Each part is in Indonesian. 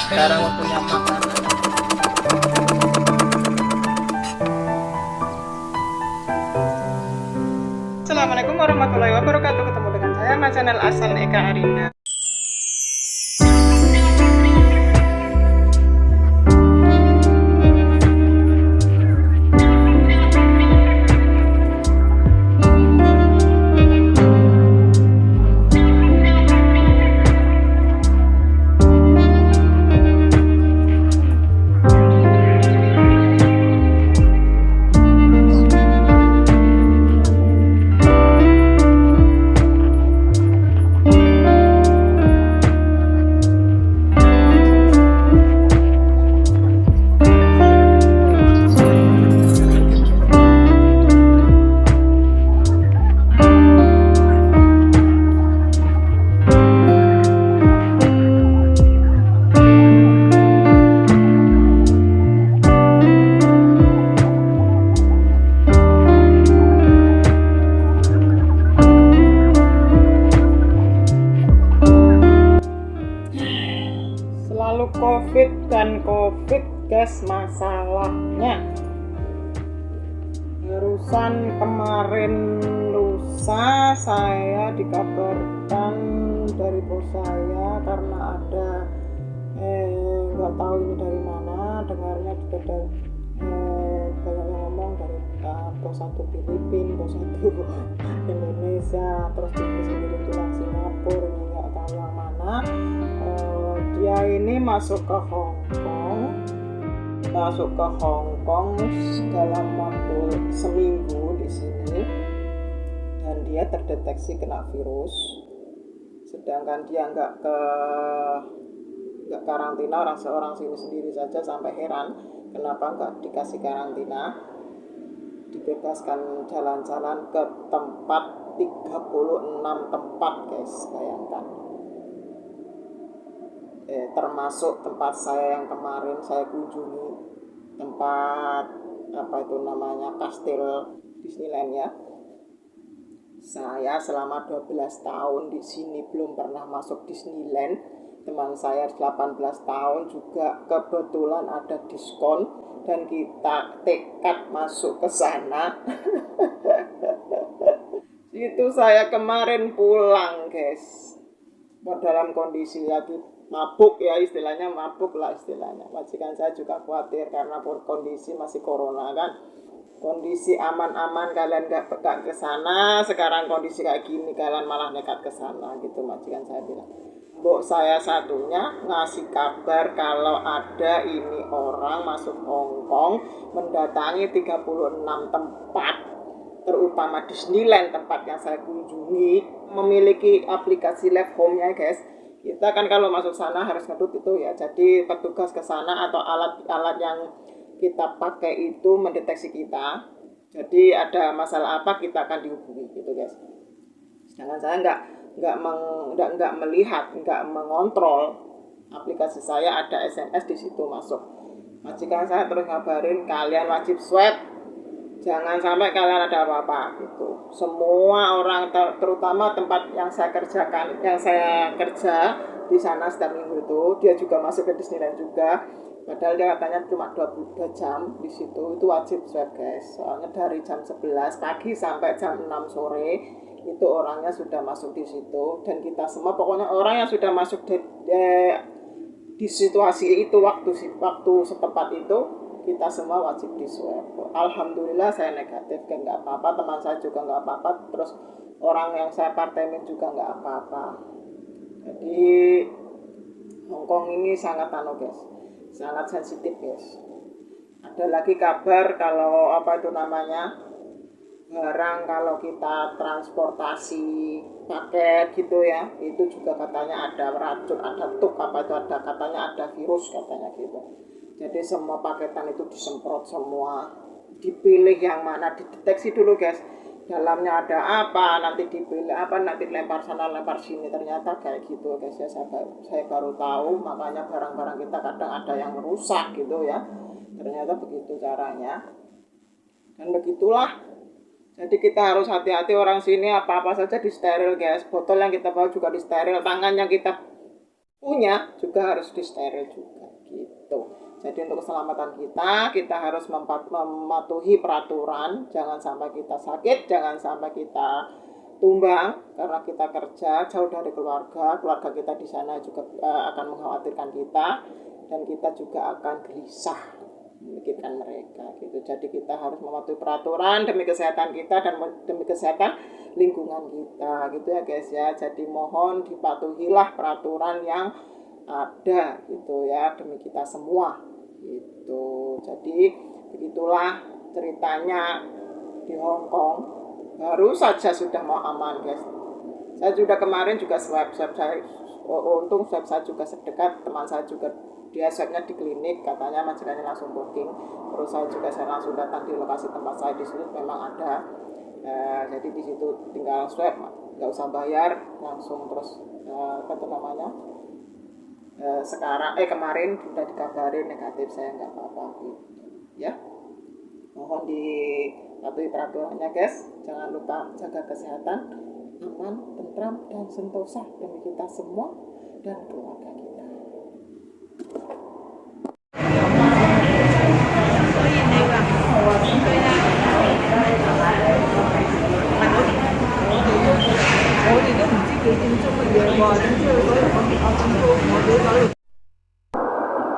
sekarang waktunya makan. Assalamualaikum warahmatullahi wabarakatuh. Ketemu dengan saya di channel Asal Eka Arinda. Selalu COVID dan COVID guys, masalahnya barusan kemarin lusa saya dikabarkan dari bos saya karena ada nggak tahu ini dari mana, dengarnya juga dari banyak yang ngomong dari bos satu Filipina, bos satu Indonesia, terus juga sendiri bilang Singapura, ini nggak tahu yang mana. Dia ini masuk ke Hong Kong dalam waktu seminggu di sini, dan dia terdeteksi kena virus, sedangkan dia nggak karantina. Orang sini sendiri saja sampai heran kenapa nggak dikasih karantina, dibebaskan jalan-jalan ke tempat 36 tempat guys, bayangkan. Termasuk tempat saya yang kemarin saya kunjungi, tempat apa itu namanya, Kastil Disneyland ya. Saya selama 12 tahun di sini belum pernah masuk Disneyland. Teman saya 18 tahun juga kebetulan ada diskon dan kita tekad masuk ke sana. Itu saya kemarin pulang guys, dalam kondisi lagi mabuk ya, istilahnya mabuk lah istilahnya. Majikan saya juga khawatir karena kondisi masih corona kan. Kondisi aman-aman kalian gak ke sana, sekarang kondisi kayak gini kalian malah nekat ke sana gitu, majikan saya bilang. Mbok saya satunya ngasih kabar kalau ada ini orang masuk Hong Kong mendatangi 36 tempat, terutama Disneyland tempat yang saya kunjungi, memiliki aplikasi Live Home-nya guys. Kita kan kalau masuk sana harus ngedut itu ya, jadi petugas ke sana atau alat-alat yang kita pakai itu mendeteksi kita, jadi ada masalah apa kita akan dihubungi gitu guys. Sedangkan saya nggak melihat, nggak mengontrol aplikasi saya, ada SMS di situ masuk. Majikan saya terus ngabarin kalian wajib swab, jangan sampai kalian ada apa-apa gitu. Semua orang, terutama tempat yang saya kerjakan, yang saya kerja di sana setiap minggu itu, dia juga masuk ke Disneyland juga. Padahal dia katanya cuma 22 jam di situ, itu wajib swab guys. Soalnya dari jam 11 pagi sampai jam 6 sore itu orangnya sudah masuk di situ, dan kita semua pokoknya orang yang sudah masuk di situasi itu, waktu setempat itu, kita semua wajib di swab. Alhamdulillah saya negatif, kan nggak apa-apa, teman saya juga nggak apa-apa, terus orang yang saya partemin juga nggak apa-apa. Jadi Hongkong ini sangat guys, sangat sensitif guys. Ada lagi kabar kalau apa itu namanya, barang kalau kita transportasi paket gitu ya, itu juga katanya ada racun, ada apa itu, ada katanya ada virus katanya gitu. Jadi semua paketan itu disemprot semua, dipilih yang mana, dideteksi dulu guys, dalamnya ada apa, nanti dipilih apa, nanti lempar sana lempar sini, ternyata kayak gitu guys ya. Saya baru tahu, makanya barang-barang kita kadang ada yang rusak gitu ya, ternyata begitu caranya. Dan begitulah, jadi kita harus hati-hati, orang sini apa-apa saja di steril guys, botol yang kita bawa juga di steril, tangan yang kita punya juga harus disteril juga gitu. Jadi untuk keselamatan kita harus mematuhi peraturan, jangan sampai kita sakit, jangan sampai kita tumbang karena kita kerja jauh dari keluarga kita di sana juga akan mengkhawatirkan kita, dan kita juga akan gelisah memikirkan mereka gitu. Jadi kita harus mematuhi peraturan demi kesehatan kita dan demi kesehatan lingkungan kita gitu ya guys ya. Jadi mohon dipatuhilah peraturan yang ada gitu ya, demi kita semua gitu. Jadi begitulah ceritanya di Hong Kong. Baru saja sudah mau aman guys. Saya sudah kemarin juga swab saya, untung swab saya juga sedekat, teman saya juga dia swabnya di klinik, katanya majikannya langsung booking. Terus saya langsung datang di lokasi tempat saya di situ memang ada. Jadi di situ tinggal swab, nggak usah bayar, langsung. Terus apa itu namanya, kemarin sudah dikabarin negatif, saya nggak apa-apa gitu ya. Mohon dipatuhi peraturannya guys, jangan lupa jaga kesehatan, aman, tentram, dan sentosa demi kita semua dan keluarga kita.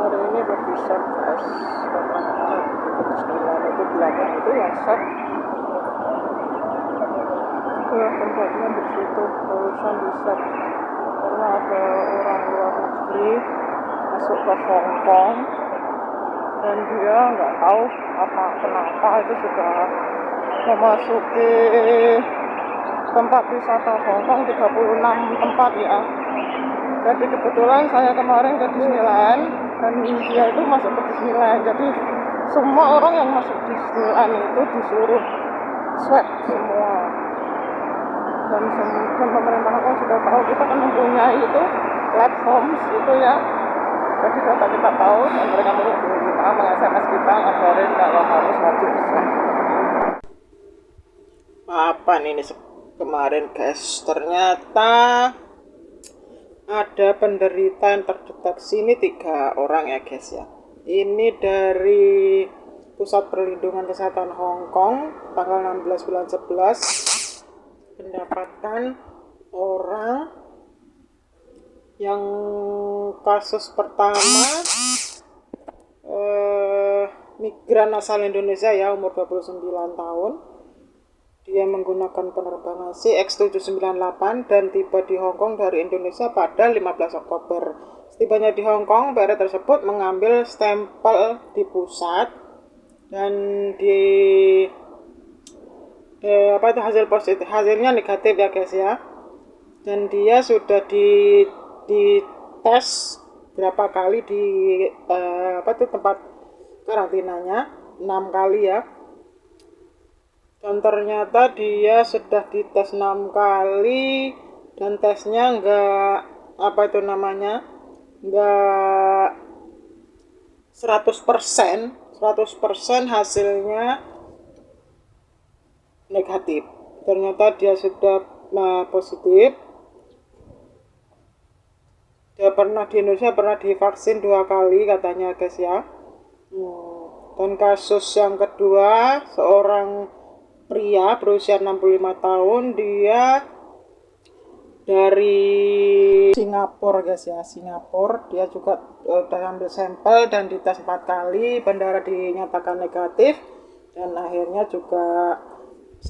Hari ini berpisah guys, karena Bismillah itu belakang itu yang set tempatnya di situ tulisan di set karena ada orang luar negeri masuk ke Hong Kong dan dia nggak tahu kenapa itu sudah memasuki tempat wisata Hong Kong 36 tempat ya. Jadi kebetulan saya kemarin ke Disneyland dan dia itu masuk ke Disneyland. Jadi semua orang yang masuk Disneyland itu disuruh swab semua. Dan pemerintah Hong Kong sudah tahu kita kan mempunyai itu platform itu ya. Jadi data kita tahu dan mereka menghubungi kita, meng-SMS kita, ngabarin kalau harus wajib swab. Apa ini kemarin guys, ternyata ada penderita yang terdeteksi ini 3 orang ya guys ya. Ini dari Pusat Perlindungan Kesehatan Hong Kong tanggal 16 bulan 11 mendapatkan orang yang kasus pertama migran asal Indonesia ya, umur 29 tahun. Dia menggunakan penerbangan CX798 dan tiba di Hong Kong dari Indonesia pada 15 Oktober. Setibanya di Hong Kong, PRI tersebut mengambil stempel di pusat dan hasilnya negatif ya guys ya. Dan dia sudah dites berapa kali di tempat karantinanya, 6 kali ya. Dan ternyata dia sudah dites 6 kali dan tesnya enggak enggak 100% hasilnya negatif. Ternyata dia sudah positif. Dia di Indonesia pernah divaksin 2 kali katanya guys ya. Dan kasus yang kedua, seorang pria berusia 65 tahun, dia dari Singapura guys ya, Singapura. Dia juga ambil sampel dan dites 4 kali, bandara dinyatakan negatif dan akhirnya juga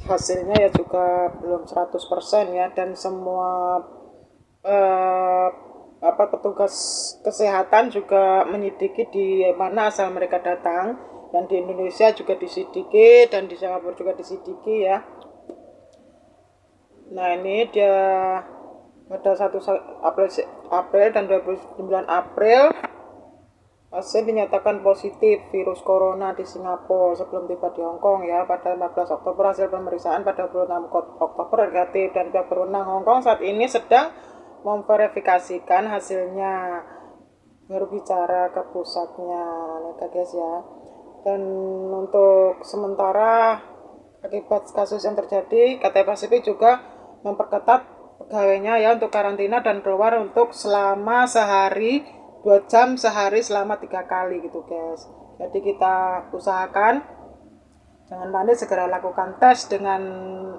hasilnya ya juga belum 100% ya. Dan semua petugas kesehatan juga menyelidiki di mana asal mereka datang, dan di Indonesia juga disidiki dan di Singapura juga disidiki ya. Nah ini dia pada 1 April dan 29 April pasien dinyatakan positif virus corona di Singapura sebelum tiba di Hong Kong ya. Pada 15 Oktober hasil pemeriksaan pada 26 Oktober negatif, dan pihak berwenang Hong Kong saat ini sedang memverifikasikan hasilnya, baru bicara ke pusatnya nih guys ya. Dan untuk sementara akibat kasus yang terjadi, KTP Pasifik juga memperketat pegawainya ya untuk karantina dan keluar untuk selama sehari 2 jam sehari selama 3 kali gitu guys. Jadi kita usahakan jangan panik, segera lakukan tes dengan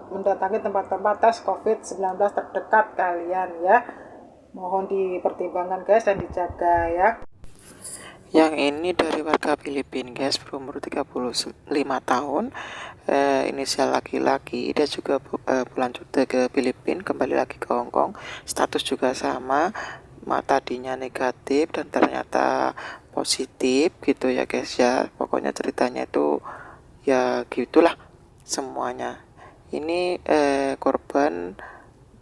mendatangi tempat-tempat tes COVID-19 terdekat kalian ya. Mohon dipertimbangkan guys dan dijaga ya. Yang ini dari warga Filipina guys, berumur 35 tahun, inisial laki-laki. Dia juga pulang cuti ke Filipina, kembali lagi ke Hong Kong. Status juga sama, tadinya negatif dan ternyata positif gitu ya guys ya. Pokoknya ceritanya itu ya gitulah semuanya. Ini korban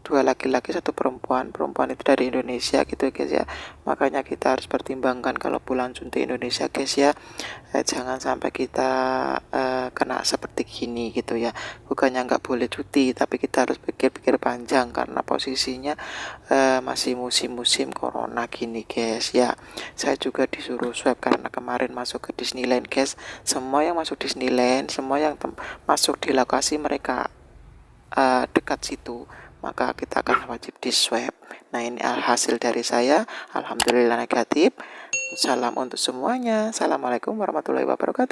2 laki-laki 1 perempuan. Perempuan itu dari Indonesia gitu guys ya. Makanya kita harus pertimbangkan kalau pulang cuti Indonesia guys ya. Jangan sampai kita kena seperti gini gitu ya. Bukannya nggak boleh cuti, tapi kita harus pikir-pikir panjang karena posisinya masih musim-musim corona gini guys ya. Saya juga disuruh swab karena kemarin masuk ke Disneyland guys. Semua yang masuk Disneyland, semua yang masuk di lokasi mereka dekat situ, maka kita akan wajib di swab. Nah, ini hasil dari saya, alhamdulillah negatif. Salam untuk semuanya. Assalamualaikum warahmatullahi wabarakatuh.